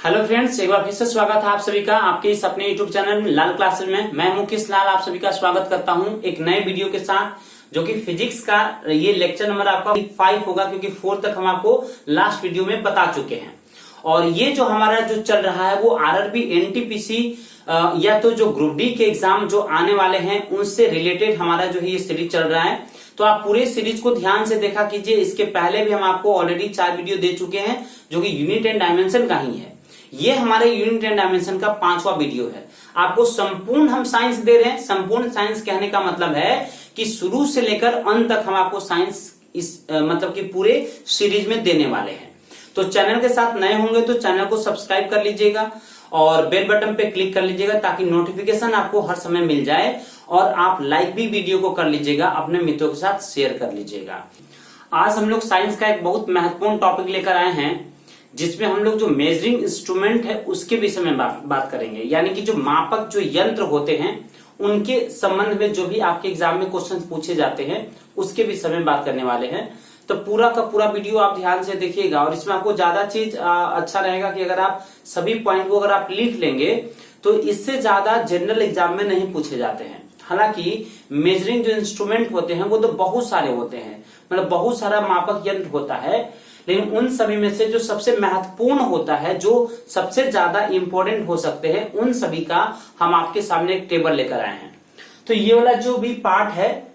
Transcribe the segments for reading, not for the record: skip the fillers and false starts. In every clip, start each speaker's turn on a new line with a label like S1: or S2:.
S1: Hello friends, एक बार फिर से स्वागत है आप सभी का आपके इस अपने यूट्यूब चैनल लाल क्लासेस में। मैं मुकेश लाल आप सभी का स्वागत करता हूं एक नए वीडियो के साथ, जो कि फिजिक्स का ये लेक्चर नंबर आपका 5 होगा, क्योंकि 4 तक हम आपको लास्ट वीडियो में बता चुके हैं। और ये जो हमारा जो चल रहा है वो आरआरबी एनटीपीसी या तो जो ग्रुप डी के एग्जाम जो आने वाले हैं उनसे रिलेटेड हमारा जो है ये सीरीज चल रहा है। तो आप पूरे सीरीज को ध्यान से देखा कीजिए। इसके पहले भी हम आपको ऑलरेडी 4 वीडियो दे चुके हैं, जो कि यूनिट एंड डायमेंशन का ही है। ये हमारे यूनिट एंड डायमेंशन का 5वां वीडियो है। आपको संपूर्ण हम साइंस दे रहे हैं। संपूर्ण साइंस कहने का मतलब है कि शुरू से लेकर अंत तक हम आपको साइंस इस मतलब कि पूरे सीरीज में देने वाले हैं। तो चैनल के साथ नए होंगे तो चैनल को सब्सक्राइब कर लीजिएगा और बेल बटन पे क्लिक कर लीजिएगा, ताकि नोटिफिकेशन आपको हर समय मिल जाए। और आप लाइक भी वीडियो को कर लीजिएगा, अपने मित्रों के साथ शेयर कर लीजिएगा। आज हम लोग साइंस का एक बहुत महत्वपूर्ण टॉपिक लेकर आए हैं, जिसमें हम लोग जो मेजरिंग इंस्ट्रूमेंट है उसके विषय में बात करेंगे। यानी कि जो मापक जो यंत्र होते हैं उनके संबंध में जो भी आपके एग्जाम में क्वेश्चन पूछे जाते हैं उसके विषय में बात करने वाले हैं। तो पूरा का पूरा वीडियो आप ध्यान से देखिएगा। और इसमें आपको ज्यादा चीज अच्छा रहेगा कि अगर आप सभी पॉइंट को अगर आप लिख लेंगे तो इससे ज्यादा जनरल एग्जाम में नहीं पूछे जाते हैं। हालांकि मेजरिंग जो इंस्ट्रूमेंट होते हैं वो तो बहुत सारे होते हैं, मतलब बहुत सारा मापक यंत्र होता है, लेकिन उन सभी में से जो सबसे महत्वपूर्ण होता है, जो सबसे ज्यादा इंपॉर्टेंट हो सकते हैं, उन सभी का हम आपके सामने एक टेबल लेकर आए हैं। तो ये वाला जो भी पार्ट है,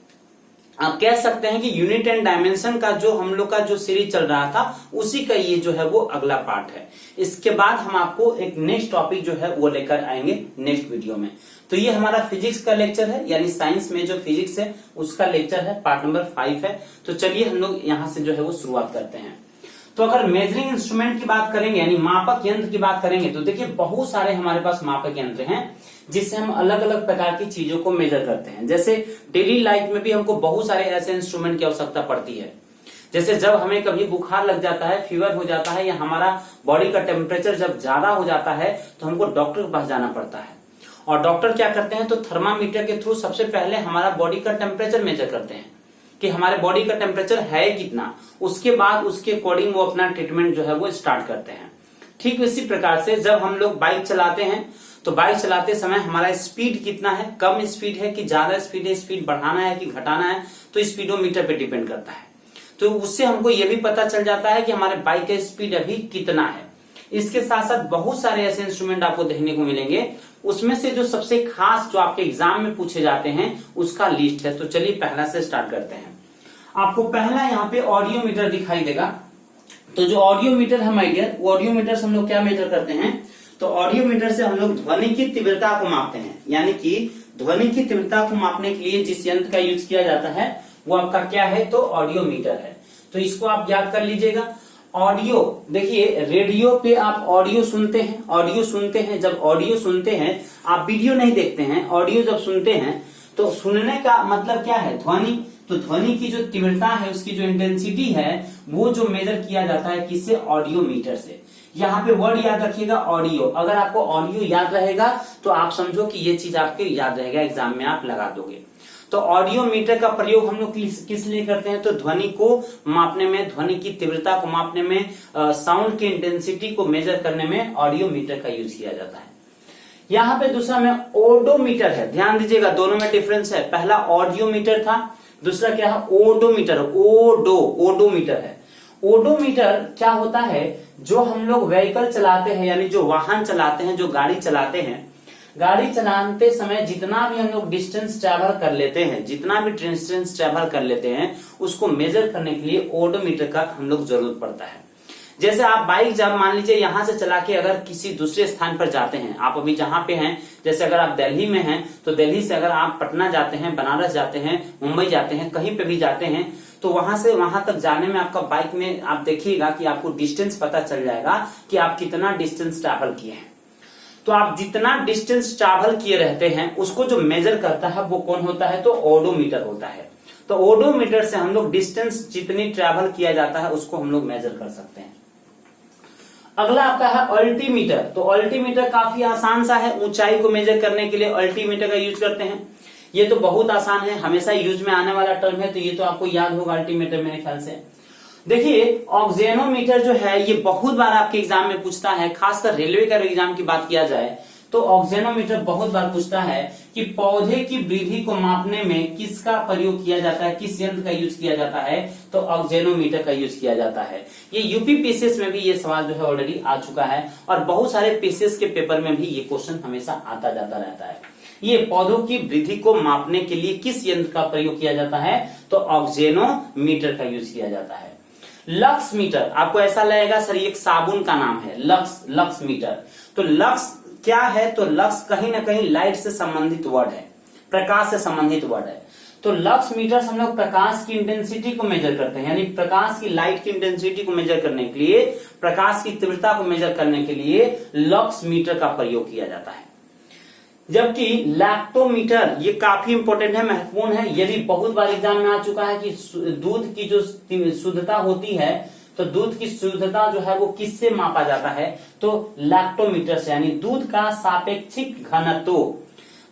S1: आप कह सकते हैं कि यूनिट एंड डायमेंशन का जो हम लोग का जो सीरीज चल रहा था उसी का ये जो है वो अगला पार्ट है। इसके बाद हम आपको एक नेक्स्ट टॉपिक जो है वो लेकर आएंगे नेक्स्ट वीडियो में। तो ये हमारा फिजिक्स का लेक्चर है, यानी साइंस में जो फिजिक्स है उसका लेक्चर है, पार्ट नंबर 5 है। तो चलिए हम लोग यहाँ से जो है वो शुरुआत करते हैं। तो अगर मेजरिंग इंस्ट्रूमेंट की बात करेंगे, यानी मापक यंत्र की बात करेंगे, तो देखिए बहुत सारे हमारे पास मापक यंत्र हैं जिससे हम अलग अलग प्रकार की चीजों को मेजर करते हैं। जैसे डेली लाइफ में भी हमको बहुत सारे ऐसे इंस्ट्रूमेंट की आवश्यकता पड़ती है। जैसे जब हमें कभी बुखार लग जाता है, फीवर हो जाता है, या हमारा बॉडी का टेम्परेचर जब ज्यादा हो जाता है तो हमको डॉक्टर के पास जाना पड़ता है। और डॉक्टर क्या करते हैं, तो थर्मामीटर के थ्रू सबसे पहले हमारा बॉडी का टेम्परेचर मेजर करते हैं कि हमारे बॉडी का टेम्परेचर है कितना। उसके बाद उसके अकॉर्डिंग वो अपना ट्रीटमेंट जो है वो स्टार्ट करते हैं। ठीक इसी प्रकार से जब हम लोग बाइक चलाते हैं तो बाइक चलाते समय हमारा स्पीड कितना है, कम स्पीड है कि ज्यादा स्पीड है, स्पीड बढ़ाना है कि घटाना है, तो स्पीडोमीटर पे डिपेंड करता है। तो उससे हमको ये भी पता चल जाता है कि हमारे बाइक का स्पीड अभी कितना है। इसके साथ साथ बहुत सारे ऐसे इंस्ट्रूमेंट आपको देखने को मिलेंगे, उसमें से जो सबसे खास जो आपके एग्जाम में पूछे जाते हैं उसका लिस्ट है। तो चलिए पहला से स्टार्ट करते हैं। आपको पहला यहाँ पे ऑडियोमीटर दिखाई देगा। तो जो ऑडियोमीटर है माय डियर, ऑडियोमीटर से हम लोग क्या मेजर करते हैं, तो ऑडियोमीटर से हम लोग ध्वनि की तीव्रता को मापते हैं। यानी कि ध्वनि की तीव्रता को मापने के लिए जिस यंत्र का यूज किया जाता है वो आपका क्या है, तो ऑडियोमीटर है। तो इसको आप याद कर लीजिएगा। ऑडियो, देखिए रेडियो पे आप ऑडियो सुनते हैं, ऑडियो सुनते हैं। जब ऑडियो सुनते हैं, आप वीडियो नहीं देखते हैं, ऑडियो जब सुनते हैं तो सुनने का मतलब क्या है, ध्वनि। तो ध्वनि की जो तीव्रता है, उसकी जो इंटेंसिटी है, वो जो मेजर किया जाता है किससे, ऑडियोमीटर से। यहाँ पे वर्ड याद रखिएगा, ऑडियो। अगर आपको ऑडियो याद रहेगा तो आप समझो कि ये चीज आपके याद रहेगा, एग्जाम में आप लगा दोगे। तो ऑडियोमीटर का प्रयोग हम लोग किस लिए करते हैं, तो ध्वनि को मापने में, ध्वनि की तीव्रता को मापने में, साउंड की इंटेंसिटी को मेजर करने में ऑडियोमीटर का यूज किया जाता है। यहाँ पे दूसरा में ओडोमीटर है। ध्यान दीजिएगा, दोनों में डिफरेंस है। पहला ऑडियोमीटर था, दूसरा क्या है, ओडोमीटर। ओडोमीटर है। ओडोमीटर क्या होता है, जो हम लोग व्हीकल चलाते हैं, यानी जो वाहन चलाते हैं, जो गाड़ी चलाते हैं, गाड़ी चलाते समय जितना भी हम लोग डिस्टेंस ट्रेवल कर लेते हैं, जितना भी डिस्टेंस ट्रेवल कर लेते हैं, उसको मेजर करने के लिए ओडोमीटर का हम लोग जरूरत पड़ता है। जैसे आप बाइक जब मान लीजिए यहां से चला के अगर किसी दूसरे स्थान पर जाते हैं, आप अभी जहां पे हैं, जैसे अगर आप दिल्ली में हैं तो दिल्ली से अगर आप पटना जाते हैं, बनारस जाते हैं, मुंबई जाते हैं, कहीं पे भी जाते हैं, तो वहां से वहां तक जाने में आपका बाइक में आप देखिएगा कि आपको डिस्टेंस पता चल जाएगा कि आप कितना डिस्टेंस ट्रैवल किए हैं। तो आप जितना डिस्टेंस ट्रैवल किए रहते हैं उसको जो मेजर करता है वो कौन होता है, तो ओडोमीटर होता है। तो ओडोमीटर से हम लोग डिस्टेंस जितनी ट्रैवल किया जाता है उसको हम लोग मेजर कर सकते हैं। अगला आपका है अल्टीमीटर। तो अल्टीमीटर काफी आसान सा है, ऊंचाई को मेजर करने के लिए अल्टीमीटर का यूज करते हैं। ये तो बहुत आसान है, हमेशा यूज में आने वाला टर्म है, तो ये तो आपको याद होगा अल्टीमीटर मेरे ख्याल से। देखिए ऑक्जेनोमीटर जो है ये बहुत बार आपके एग्जाम में पूछता है, खासकर रेलवे का एग्जाम की बात किया जाए तो ऑक्जेनोमीटर बहुत बार पूछता है कि पौधे की वृद्धि को मापने में किसका प्रयोग किया जाता है, किस यंत्र का यूज किया जाता है, तो ऑक्जेनोमीटर का यूज किया जाता है। ये यूपी पीसीएस में भी ये सवाल जो है ऑलरेडी आ चुका है और बहुत सारे पीसीएस के पेपर में भी ये क्वेश्चन हमेशा आता जाता रहता है। ये पौधों की वृद्धि को मापने के लिए किस यंत्र का प्रयोग किया जाता है, तो ऑक्जेनोमीटर का यूज किया जाता है। लक्स मीटर, आपको ऐसा लगेगा सर ये एक साबुन का नाम है, लक्स मीटर। तो लक्स क्या है, तो लक्स कहीं ना कहीं लाइट से संबंधित वर्ड है, प्रकाश से संबंधित वर्ड है। तो लक्स मीटर से हम लोग प्रकाश की इंटेंसिटी को मेजर करते हैं, यानी प्रकाश की लाइट की इंटेंसिटी को मेजर करने के लिए, प्रकाश की तीव्रता को मेजर करने के लिए लक्स मीटर का प्रयोग किया जाता है। जबकि लैक्टोमीटर ये काफी इंपॉर्टेंट है, महत्वपूर्ण है, ये भी बहुत बार एग्जाम में आ चुका है कि दूध की जो शुद्धता होती है, तो दूध की शुद्धता जो है वो किससे मापा जाता है, तो लैक्टोमीटर से, यानी दूध का सापेक्षिक घनत्व,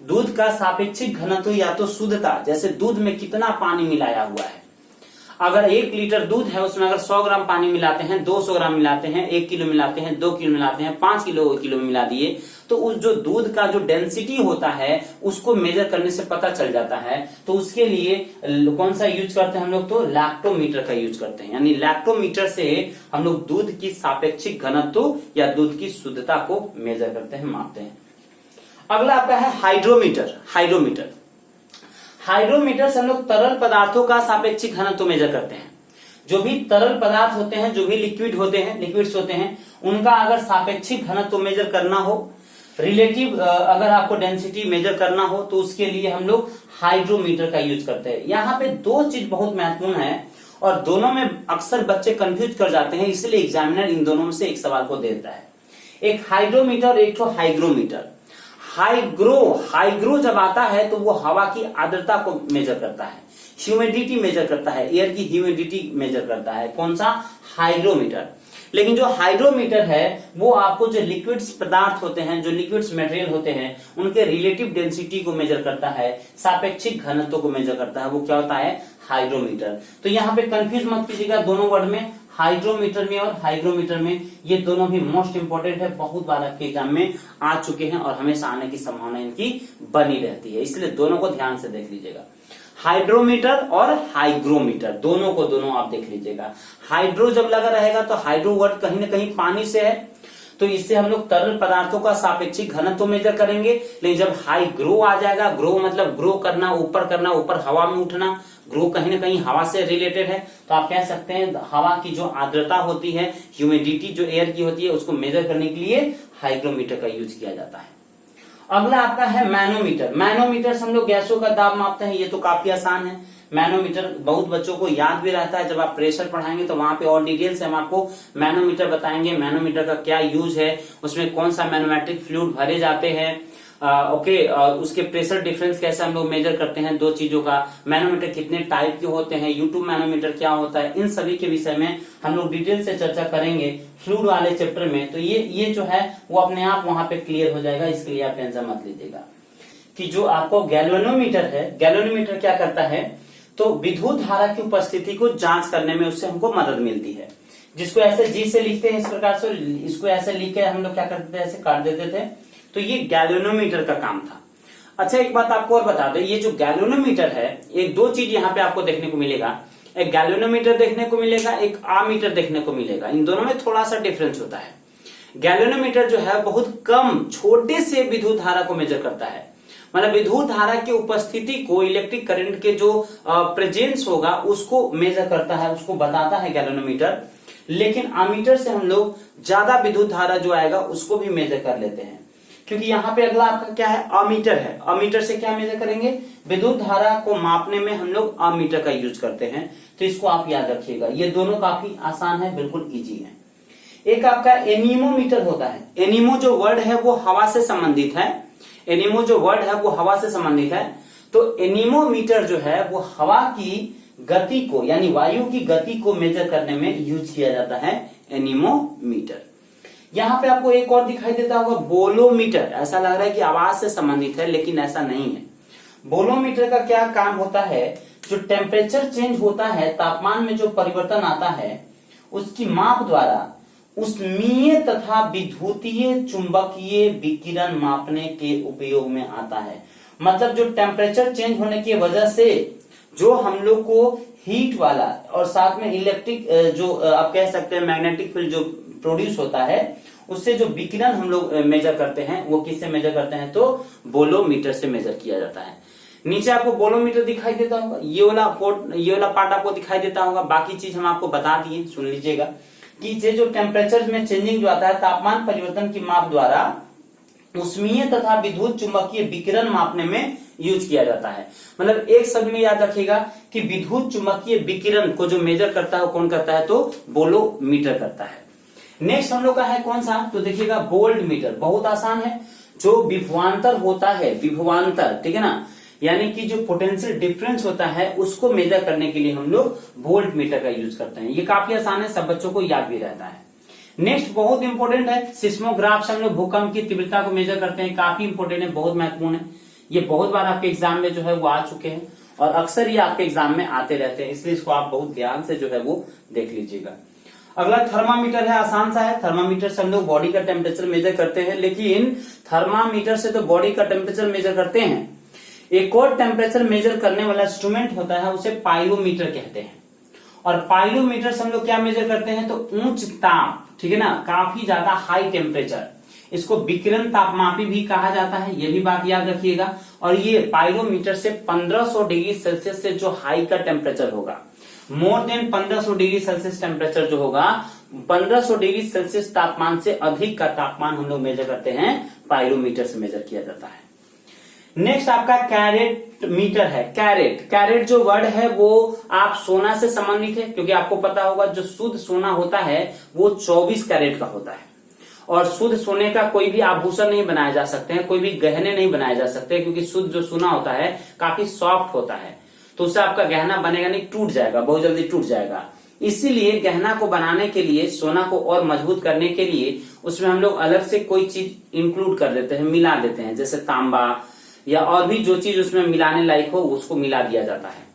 S1: दूध का सापेक्षिक घनत्व या तो शुद्धता, जैसे दूध में कितना पानी मिलाया हुआ है। अगर 1 लीटर दूध है उसमें अगर 100 ग्राम पानी मिलाते हैं, 200 ग्राम मिलाते हैं, 1 किलो मिलाते हैं, 2 किलो मिलाते हैं, 5 किलो मिला दिए, तो उस जो दूध का जो डेंसिटी होता है उसको मेजर करने से पता चल जाता है। तो उसके लिए कौन सा यूज करते हैं हम लोग, तो लैक्टोमीटर का यूज करते हैं, यानी लैक्टोमीटर से हम लोग दूध की सापेक्षिक घनत्व या दूध की शुद्धता को मेजर करते हैं, मापते हैं। अगला आपका है हाइड्रोमीटर। हाइड्रोमीटर से हम लोग तरल पदार्थों का सापेक्षिक घनत्व मेजर करते हैं। जो भी तरल पदार्थ होते हैं, जो भी लिक्विड्स होते हैं, उनका अगर सापेक्षिक घनत्व मेजर करना हो, रिलेटिव अगर आपको डेंसिटी मेजर करना हो, तो उसके लिए हम लोग हाइड्रोमीटर का यूज करते हैं। यहाँ पे 2 चीज बहुत महत्वपूर्ण है और दोनों में अक्सर बच्चे कंफ्यूज कर जाते हैं, इसलिए एग्जामिनर इन दोनों में से एक सवाल को देता है। एक हाइड्रोमीटर और एक हाइग्रोमीटर। हाइग्रो जब आता है तो वो हवा की आर्द्रता को मेजर करता है, ह्यूमिडिटी मेजर करता है, एयर की ह्यूमिडिटी मेजर करता है, कौन सा, हाइग्रोमीटर। लेकिन जो हाइड्रोमीटर है वो आपको जो लिक्विड्स पदार्थ होते हैं, जो लिक्विड्स मटेरियल होते हैं, उनके रिलेटिव डेंसिटी को मेजर करता है, सापेक्षिक घनत्व को मेजर करता है, वो क्या होता है, हाइड्रोमीटर। तो यहाँ पे कंफ्यूज मत कीजिएगा दोनों वर्ड में, हाइड्रोमीटर में और हाइग्रोमीटर में, ये दोनों भी मोस्ट इंपोर्टेंट है, बहुत बार आपके एग्जाम में आ चुके हैं और हमेशा आने की संभावना इनकी बनी रहती है, इसलिए दोनों को ध्यान से देख लीजिएगा। हाइड्रोमीटर और हाइग्रोमीटर दोनों को आप देख लीजिएगा। हाइड्रो जब लगा रहेगा तो हाइड्रो वर्ड कहीं ना कहीं पानी से है, तो इससे हम लोग तरल पदार्थों का सापेक्षिक घनत्व मेजर करेंगे। लेकिन जब हाई ग्रो आ जाएगा, ग्रो मतलब ग्रो करना, ऊपर हवा में उठना, ग्रो कहीं ना कहीं हवा से रिलेटेड है, तो आप कह सकते हैं हवा की जो आर्द्रता होती है, ह्यूमिडिटी जो एयर की होती है, उसको मेजर करने के लिए हाइग्रोमीटर का यूज किया जाता है। अगला आपका है मैनोमीटर। मैनोमीटर से हम लोग गैसों का दाब मापते हैं, ये तो काफी आसान है। मैनोमीटर बहुत बच्चों को याद भी रहता है, जब आप प्रेशर पढ़ाएंगे तो वहां पे और डिटेल से हम आपको मैनोमीटर बताएंगे, मैनोमीटर का क्या यूज है, उसमें कौन सा मैनोमेट्रिक फ्लूइड भरे जाते हैं, उसके प्रेशर डिफरेंस कैसे हम लोग मेजर करते हैं, 2 चीजों का, मैनोमीटर कितने टाइप के होते हैं, यूट्यूब मैनोमीटर क्या होता है, इन सभी के विषय में हम लोग डिटेल से चर्चा करेंगे फ्लूइड वाले चैप्टर में। तो ये जो है वो अपने आप वहां पे क्लियर हो जाएगा, इसके लिए आप टेंशन मत लीजिएगा। कि जो आपको गैल्वेनोमीटर है, गैल्वेनोमीटर क्या करता है, तो विद्युत धारा की उपस्थिति को जांच करने में उससे हमको मदद मिलती है। जिसको ऐसे जी से लिखते हैं इस प्रकार से, इसको ऐसे लिख के हम लोग क्या करते थे, ऐसे काट देते थे, तो ये गैल्वेनोमीटर का काम था। अच्छा एक बात आपको और बता दें, ये जो गैल्वेनोमीटर है, एक 2 चीज यहाँ पे आपको देखने को मिलेगा, एक गैल्वेनोमीटर देखने को मिलेगा, एक आमीटर देखने को मिलेगा। इन दोनों में थोड़ा सा डिफरेंस होता है। गैल्वेनोमीटर जो है बहुत कम छोटे से विद्युत धारा को मेजर करता है, मतलब विद्युत धारा की उपस्थिति को, इलेक्ट्रिक करंट के जो प्रेजेंस होगा उसको मेजर करता है, उसको बताता है गैल्वेनोमीटर। लेकिन आमीटर से हम लोग ज्यादा विद्युत धारा जो आएगा उसको भी मेजर कर लेते हैं, क्योंकि यहाँ पे अगला आपका क्या है, अमीटर है। अमीटर से क्या मेजर करेंगे, विद्युत धारा को मापने में हम लोग अमीटर का यूज करते हैं, तो इसको आप याद रखिएगा। ये दोनों काफी आसान है, बिल्कुल इजी है। एक आपका एनीमोमीटर होता है। एनीमो जो वर्ड है वो हवा से संबंधित है, एनीमो जो वर्ड है वो हवा से संबंधित है। तो एनीमोमीटर जो है वो हवा की गति को, यानी वायु की गति को मेजर करने में यूज किया जाता है, एनीमोमीटर। यहाँ पे आपको एक और दिखाई देता होगा, बोलोमीटर। ऐसा लग रहा है कि आवाज से संबंधित है, लेकिन ऐसा नहीं है। बोलोमीटर का क्या काम होता है, जो टेम्परेचर चेंज होता है, तापमान में जो परिवर्तन आता है, उसकी माप द्वारा उष्मीय तथा विद्युतीय चुंबकीय विकिरण मापने के उपयोग में आता है। मतलब जो टेम्परेचर चेंज होने की वजह से जो हम लोग को हीट वाला और साथ में इलेक्ट्रिक जो आप कह सकते हैं मैग्नेटिक फील्ड जो प्रोड्यूस होता है, उससे जो विकिरण हम लोग मेजर करते हैं, वो किससे मेजर करते हैं? तो बोलोमीटर से मेजर किया जाता है। नीचे आपको बोलोमीटर दिखाई देता होगा, ये वाला पार्ट आपको दिखाई देता होगा। बाकी चीज हम आपको बता दिए, सुन लीजिएगा कि ये जो टेम्परेचर में चेंजिंग जो आता है, तापमान परिवर्तन की माप द्वारा उष्मीय तथा विद्युत चुंबकीय विकिरण मापने में यूज किया जाता है। मतलब एक शब्द में याद रखिएगा कि विद्युत चुंबकीय विकिरण को जो मेजर करता है, कौन करता है? तो बोलोमीटर करता है। नेक्स्ट हम लोग का है कौन सा? तो देखिएगा वोल्ट मीटर। बहुत आसान है। जो विभवांतर होता है, विभवांतर, ठीक है ना, यानी कि जो पोटेंशियल डिफरेंस होता है उसको मेजर करने के लिए हम लोग वोल्ट मीटर का यूज करते हैं। ये काफी आसान है, सब बच्चों को याद भी रहता है। नेक्स्ट बहुत इंपॉर्टेंट है, सिस्मोग्राफ से हम लोग भूकंप की तीव्रता को मेजर करते हैं। काफी इंपॉर्टेंट है, बहुत महत्वपूर्ण है। ये बहुत बार आपके एग्जाम में जो है वो आ चुके हैं और अक्सर ये आपके एग्जाम में आते रहते हैं, इसलिए इसको आप बहुत ध्यान से जो है वो देख लीजिएगा। अगला थर्मामीटर है, आसान सा है। थर्मामीटर से हम लोग बॉडी का टेम्परेचर मेजर करते हैं, लेकिन थर्मामीटर से तो बॉडी का टेम्परेचर मेजर करते हैं, एक और टेम्परेचर मेजर करने वाला इंस्ट्रूमेंट होता है, उसे पाइरोमीटर कहते हैं। और पाइरोमीटर से हम लोग क्या मेजर करते हैं? तो उच्च ताप, ठीक है ना, काफी ज्यादा हाई टेम्परेचर, इसको विकिरण तापमापी भी कहा जाता है, ये भी बात याद रखिएगा। और ये पाइरोमीटर से 1500 डिग्री सेल्सियस से जो हाई का टेम्परेचर होगा, more than 1500 degree Celsius temperature जो होगा, 1500 डिग्री सेल्सियस तापमान से अधिक का तापमान हम लोग मेजर करते हैं, पाइरोमीटर से मेजर किया जाता है। नेक्स्ट आपका कैरेट मीटर है। कैरेट जो वर्ड है वो आप सोना से संबंधित है, क्योंकि आपको पता होगा जो शुद्ध सोना होता है वो 24 कैरेट का होता है। और शुद्ध सोने का कोई भी आभूषण नहीं बनाया जा सकते हैं, कोई भी गहने नहीं बनाए जा सकते, क्योंकि शुद्ध जो सोना होता है काफी सॉफ्ट होता है, तो उससे आपका गहना बनेगा नहीं, टूट जाएगा, बहुत जल्दी टूट जाएगा। इसीलिए गहना को बनाने के लिए, सोना को और मजबूत करने के लिए उसमें हम लोग अलग से कोई चीज इंक्लूड कर देते हैं, मिला देते हैं, जैसे तांबा या और भी जो चीज उसमें मिलाने लायक हो उसको मिला दिया जाता है।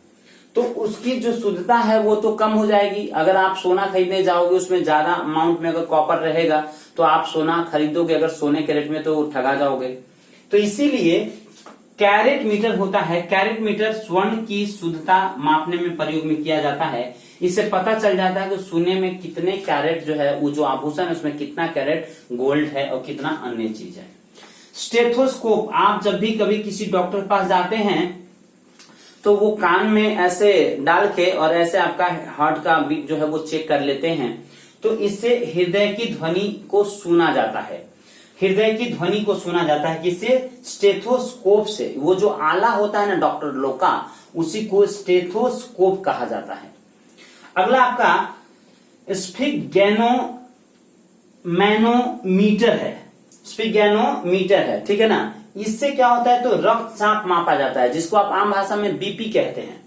S1: तो उसकी जो शुद्धता है वो तो कम हो जाएगी। अगर आप सोना खरीदने जाओगे, उसमें ज्यादा अमाउंट में अगर कॉपर रहेगा तो आप सोना खरीदोगे, अगर सोने के रेट में, तो ठगा जाओगे। तो इसीलिए कैरेट मीटर होता है। कैरेट मीटर स्वर्ण की शुद्धता मापने में प्रयोग में किया जाता है। इससे पता चल जाता है कि सोने में कितने कैरेट जो है, वो जो आभूषण है उसमें कितना कैरेट गोल्ड है और कितना अन्य चीज है। स्टेथोस्कोप, आप जब भी कभी किसी डॉक्टर के पास जाते हैं तो वो कान में ऐसे डाल के और ऐसे आपका हार्ट का बीट जो है वो चेक कर लेते हैं, तो इससे हृदय की ध्वनि को सुना जाता है। हृदय की ध्वनि को सुना जाता है किससे? स्टेथोस्कोप से। वो जो आला होता है ना डॉक्टर लोग का, उसी को स्टेथोस्कोप कहा जाता है। अगला आपका स्फिग्नोमैनोमीटर है। स्फिग्नोमीटर है, ठीक है ना। इससे क्या होता है? तो रक्तचाप मापा जाता है, जिसको आप आम भाषा में बीपी कहते हैं।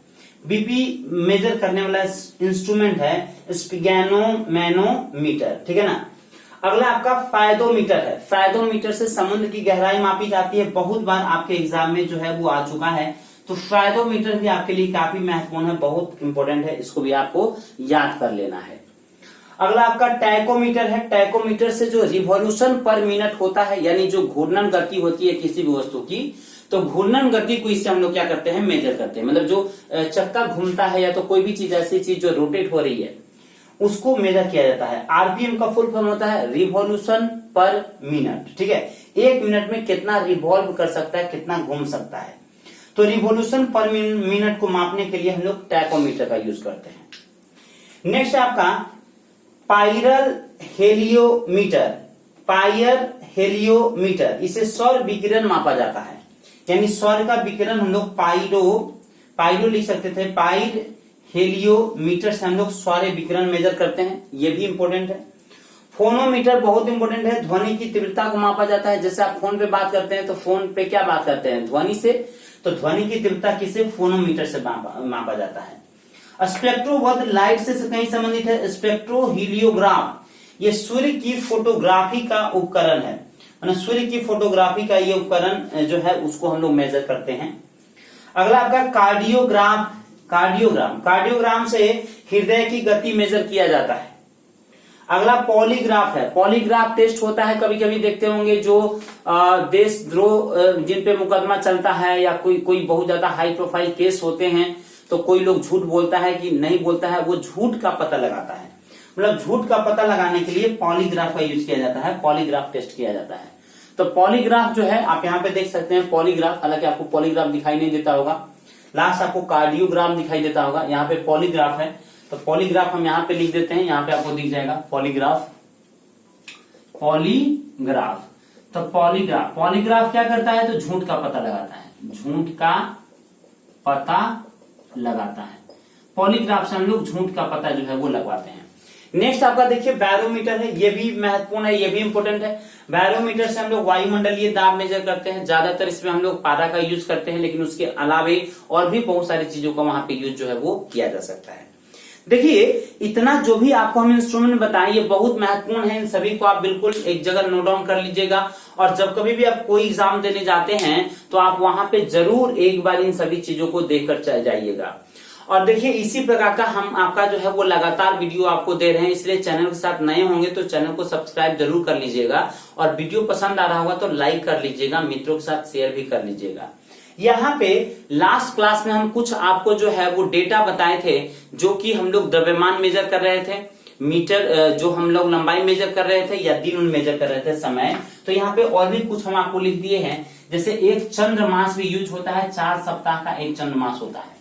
S1: बीपी मेजर करने वाला इंस्ट्रूमेंट है स्फिग्नोमैनोमीटर, ठीक है ना। अगला आपका फायदोमीटर है। फायदोमीटर से समुद्र की गहराई मापी जाती है, बहुत बार आपके एग्जाम में जो है वो आ चुका है। तो फायदोमीटर भी आपके लिए काफी महत्वपूर्ण है, बहुत इंपॉर्टेंट है, इसको भी आपको याद कर लेना है। अगला आपका टैकोमीटर है। टैकोमीटर से जो रिवॉल्यूशन पर मिनट होता है, यानी जो घूर्णन गति होती है किसी भी वस्तु की, तो घूर्णन गति को इससे हम लोग क्या करते हैं? मेजर करते हैं। मतलब जो चक्का घूमता है या तो कोई भी चीज, ऐसी चीज जो रोटेट हो रही है, उसको मेजर किया जाता है। आरपीएम का फुल फॉर्म होता है रिवॉल्यूशन पर मिनट, ठीक है। 1 मिनट में कितना रिवॉल्व कर सकता है, कितना घूम सकता है। तो रिवॉल्यूशन पर मिनट को मापने के लिए हम लोग टैकोमीटर का यूज करते हैं। नेक्स्ट आपका पायरल हेलियोमीटर। पायर हेलियोमीटर, इसे सौर विकिरण मापा जाता है, यानी सौर का विकिरण हम लोग पायरो लिख सकते थे। पायर हेलियोमीटर से हम लोग सौर विकिरण मेजर करते हैं, ये भी इंपॉर्टेंट है। फोनोमीटर बहुत इंपॉर्टेंट है। ध्वनि की तीव्रता को मापा जाता है। जैसे आप फोन पे बात करते हैं तो फोन पे क्या बात करते हैं? ध्वनि से। तो ध्वनि की तीव्रता किसे? फोनोमीटर से मापा जाता है। स्पेक्ट्रोवर्ध लाइट से कहीं संबंधित है। स्पेक्ट्रोहीलियोग्राफ, ये सूर्य की फोटोग्राफी का उपकरण है, सूर्य की फोटोग्राफी का ये उपकरण जो है उसको हम लोग मेजर करते हैं। अगला आपका कार्डियोग्राफ। कार्डियोग्राम, कार्डियोग्राम से हृदय की गति मेजर किया जाता है। अगला पॉलीग्राफ है। पॉलीग्राफ टेस्ट होता है, कभी कभी देखते होंगे जो देशद्रोह जिन पे मुकदमा चलता है या कोई बहुत ज्यादा हाई प्रोफाइल केस होते हैं, तो कोई लोग झूठ बोलता है कि नहीं बोलता है, वो झूठ का पता लगाता है। मतलब झूठ का पता लगाने के लिए पॉलीग्राफ का यूज किया जाता है, पॉलीग्राफ टेस्ट किया जाता है। तो पॉलीग्राफ जो है आप यहाँ पे देख सकते हैं पॉलीग्राफ, हालांकि आपको पॉलीग्राफ दिखाई नहीं देता होगा, लास्ट आपको कार्डियोग्राम दिखाई देता होगा, यहाँ पे पॉलीग्राफ है। तो पॉलीग्राफ हम यहाँ पे लिख देते हैं, यहाँ पे आपको दिख जाएगा पॉलीग्राफ, पॉलीग्राफ। तो पॉलीग्राफ, पॉलीग्राफ क्या करता है, तो झूठ का पता लगाता है, झूठ का पता लगाता है। पॉलीग्राफ से हम लोग झूठ का पता जो है वो लगवाते हैं। नेक्स्ट आपका देखिए बैरोमीटर है, ये भी महत्वपूर्ण है, ये भी इंपॉर्टेंट है। बैरोमीटर से हम लोग वायुमंडलीय दाब मेजर करते हैं, ज्यादातर इसमें हम लोग पारा का यूज करते हैं, लेकिन उसके अलावे और भी बहुत सारी चीजों का वहां पे यूज जो है वो किया जा सकता है। देखिए इतना जो भी आपको हम इंस्ट्रूमेंट बताएं ये बहुत महत्वपूर्ण है, इन सभी को आप बिल्कुल एक जगह नोट डाउन कर लीजिएगा, और जब कभी भी आप कोई एग्जाम देने जाते हैं तो आप वहां पे जरूर एक बार इन सभी चीजों को देखकर चल जाइएगा। और देखिए इसी प्रकार का हम आपका जो है वो लगातार वीडियो आपको दे रहे हैं, इसलिए चैनल के साथ नए होंगे तो चैनल को सब्सक्राइब जरूर कर लीजिएगा, और वीडियो पसंद आ रहा होगा तो लाइक कर लीजिएगा, मित्रों के साथ शेयर भी कर लीजिएगा। यहाँ पे लास्ट क्लास में हम कुछ आपको जो है वो डेटा बताए थे, जो कि हम लोग द्रव्यमान मेजर कर रहे थे, मीटर जो हम लोग लंबाई मेजर कर रहे थे, या दिन मेजर कर रहे थे समय। तो यहाँ पे और भी कुछ हम आपको लिख दिए हैं, जैसे एक चंद्रमास भी यूज होता है, 4 सप्ताह का एक चंद्रमास होता है,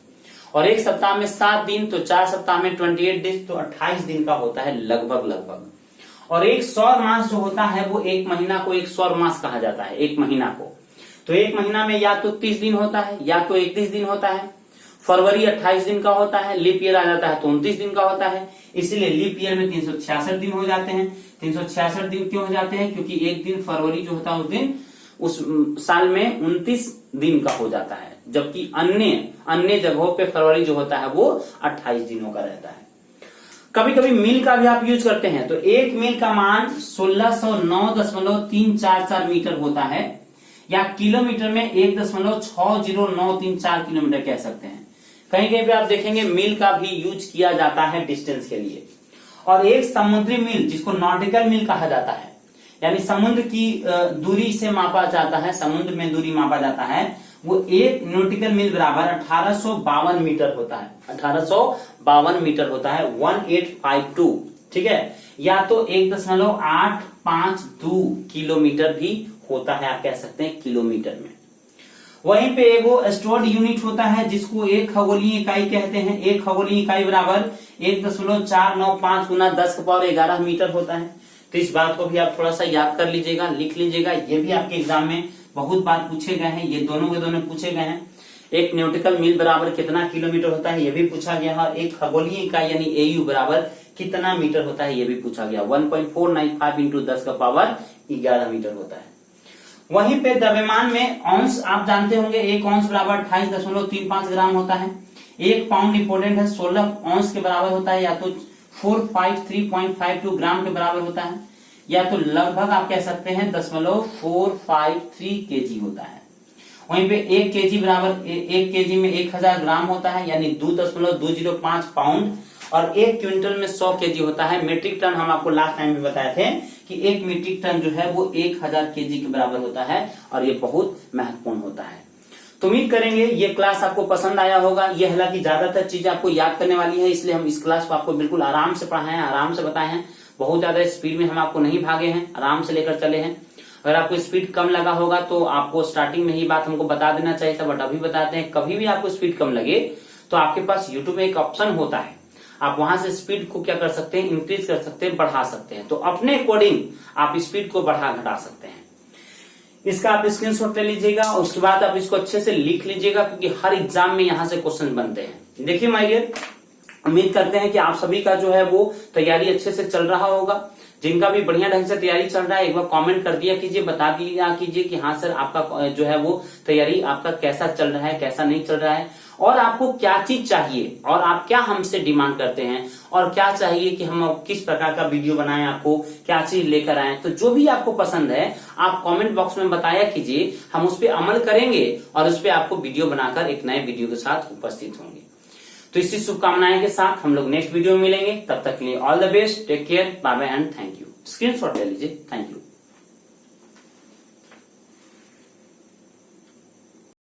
S1: और एक सप्ताह में 7 दिन, तो 4 सप्ताह में 28 दिन, तो 28 दिन का होता है लगभग। और एक सौर मास जो होता है वो एक महीना को एक सौर मास कहा जाता है, एक महीना को। तो एक महीना में या तो 30 दिन होता है या तो 31 दिन होता है। फरवरी 28 दिन का होता है, लीप ईयर आ जाता है तो 29 दिन का होता है, इसीलिए लीप ईयर में 366 दिन हो जाते हैं। 366 दिन क्यों हो जाते हैं, क्योंकि एक दिन फरवरी जो होता है उस दिन उस साल में 29 दिन का हो जाता है, जबकि अन्य जगहों पे फरवरी जो होता है वो 28 दिनों का रहता है। कभी कभी मील का भी आप यूज करते हैं, तो एक मील का मान 1609.344 मीटर होता है, या किलोमीटर में 1.60934 किलोमीटर कह सकते हैं। कहीं कहीं पे आप देखेंगे मील का भी यूज किया जाता है डिस्टेंस के लिए। और एक समुद्री मील जिसको नॉटिकल मील कहा जाता है, यानी समुद्र की दूरी से मापा जाता है, समुद्र में दूरी मापा जाता है, वो एक नॉटिकल मील बराबर 1852 मीटर होता है, 1852 मीटर होता है, 1852। ठीक है, या तो 1.852 किलोमीटर भी होता है, आप कह सकते हैं किलोमीटर में। वहीं पे एगो स्टोर्ड यूनिट होता है जिसको एक खगोलीय इकाई कहते हैं। एक खगोलीय इकाई बराबर 1.495 गुना 10⁻11 मीटर होता है। तो इस बात को भी आप थोड़ा सा याद कर लीजिएगा, लिख लीजिएगा, ये भी आपके एग्जाम में बहुत बार पूछे गए हैं, ये दोनों के दोनों पूछे गए हैं। एक न्यूटिकल मील बराबर कितना किलोमीटर होता है, ये भी पूछा गया है। एक खगोलीय इकाई यानी एयू बराबर कितना मीटर होता है, ये भी पूछा गया। 1.495 इंटू 10⁻11 मीटर होता है। वहीं पे द्रव्यमान में औंस आप जानते होंगे, एक औंस बराबर 28.35 ग्राम होता है। एक पाउंड इंपोर्टेंट है, 16 औंस के बराबर होता है, या तो 453.52 ग्राम के बराबर होता है, या तो लगभग आप कह सकते हैं 0.453 केजी होता है। वहीं पे 1 केजी बराबर 1 केजी में 1000 ग्राम होता है, यानी 2.205 पाउंड। और 1 क्विंटल में 100 केजी होता है। मीट्रिक टन हम आपको लास्ट टाइम भी बताए थे कि 1 मीट्रिक टन जो है वो 1000 केजी के बराबर होता है, और ये बहुत महत्वपूर्ण होता है। तो उम्मीद करेंगे ये क्लास आपको पसंद आया होगा। ये हालांकि ज्यादातर चीजें आपको याद करने वाली है, इसलिए हम इस क्लास को आपको बिल्कुल आराम से पढ़ाए हैं, आराम से बताए हैं। बहुत ज्यादा स्पीड में हम आपको नहीं भागे हैं, आराम से लेकर चले हैं। अगर आपको स्पीड कम लगा होगा तो आपको स्टार्टिंग में ही बात हमको बता देना चाहिए था, बट अभी बताते हैं। कभी भी आपको स्पीड कम लगे तो आपके पास यूट्यूब में एक ऑप्शन होता है, आप वहां से स्पीड को क्या कर सकते हैं, इंक्रीज कर सकते हैं, बढ़ा सकते हैं। तो अपने अकॉर्डिंग आप स्पीड को बढ़ा घटा सकते हैं। इसका आप स्क्रीनशॉट ले लीजिएगा, और उसके बाद आप इसको अच्छे से लिख लीजिएगा, क्योंकि हर एग्जाम में यहाँ से क्वेश्चन बनते हैं। देखिए माय डियर, उम्मीद करते हैं कि आप सभी का जो है वो तैयारी अच्छे से चल रहा होगा। जिनका भी बढ़िया ढंग से तैयारी चल रहा है, एक बार कमेंट कर दिया कीजिए, बता दिया कीजिए कि हाँ सर आपका जो है वो तैयारी आपका कैसा चल रहा है, कैसा नहीं चल रहा है, और आपको क्या चीज चाहिए, और आप क्या हमसे डिमांड करते हैं, और क्या चाहिए कि हम किस प्रकार का वीडियो बनाएं, आपको क्या चीज लेकर आए। तो जो भी आपको पसंद है आप कमेंट बॉक्स में बताया कीजिए, हम उस पर अमल करेंगे और उस पर आपको वीडियो बनाकर एक नए वीडियो के साथ उपस्थित होंगे। तो इसी शुभकामनाएं के साथ हम लोग नेक्स्ट वीडियो में मिलेंगे। तब तक के लिए all the best, take care, bye bye and thank you. Screenshot ले लीजिए। Thank you.